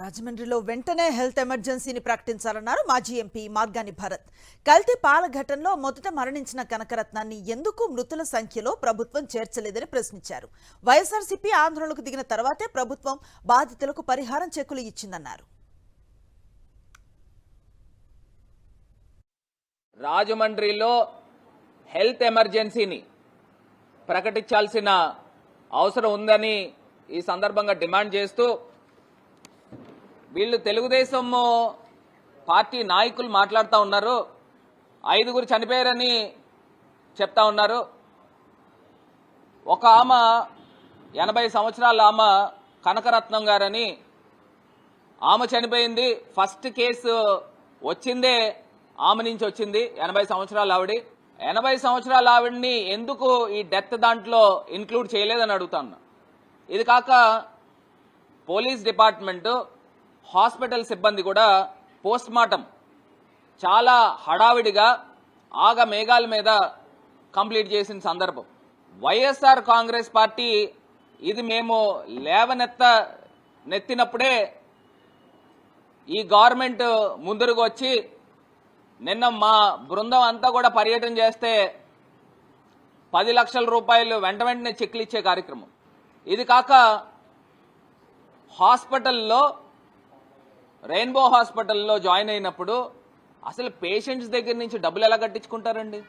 రాజమండ్రిలో వెంటనే హెల్త్ ఎమర్జెన్సీని ప్రకటించాలన్నారు మాజీ ఎంపీ మార్గాని భరత్. కల్తీ పాల ఘటనలో మొదట మరణించిన కనకరత్నాన్ని ఎందుకు మృతుల సంఖ్యలో ప్రభుత్వం చేర్చలేదని ప్రశ్నించారు. వైఎస్ఆర్సీపీ ఆందోళనకు దిగిన తర్వాతే ప్రభుత్వం బాధితులకు పరిహారం చెక్కులు ఇచ్చిందన్నారు. రాజమండ్రిలో హెల్త్ ఎమర్జెన్సీని ప్రకటించాల్సిన అవసరం ఉందని ఈ సందర్భంగా డిమాండ్ చేస్తూ వీళ్ళు తెలుగుదేశం పార్టీ నాయకులు మాట్లాడుతూ ఉన్నారు. 5 చనిపోయారని చెప్తా ఉన్నారు. ఒక ఆమె 80 సంవత్సరాల ఆమె కనకరత్నం గారని ఆమె చనిపోయింది. ఫస్ట్ కేసు వచ్చిందే ఆమె నుంచి వచ్చింది. 80 సంవత్సరాల ఆవిడ. 80 సంవత్సరాల ఆవిడ్ని ఎందుకు ఈ డెత్ దాంట్లో ఇంక్లూడ్ చేయలేదని అడుగుతాను. ఇది కాక పోలీస్ డిపార్ట్మెంటు హాస్పిటల్ సిబ్బంది కూడా పోస్ట్ మార్టం చాలా హడావిడిగా ఆగ మేఘాల మీద కంప్లీట్ చేసిన సందర్భం. వైఎస్ఆర్ కాంగ్రెస్ పార్టీ ఇది మేము నెత్తినప్పుడే ఈ గవర్నమెంట్ ముందుకు వచ్చి నిన్న మా బృందం అంతా కూడా పర్యటన చేస్తే 10 లక్షల రూపాయలు వెంటనే చెక్లు ఇచ్చే కార్యక్రమం. ఇది కాక హాస్పిటల్లో రెయిన్బో హాస్పిటల్లో జాయిన్ అయినప్పుడు అసలు పేషెంట్స్ దగ్గర నుంచి డబ్బులు ఎలా కట్టించుకుంటారండి?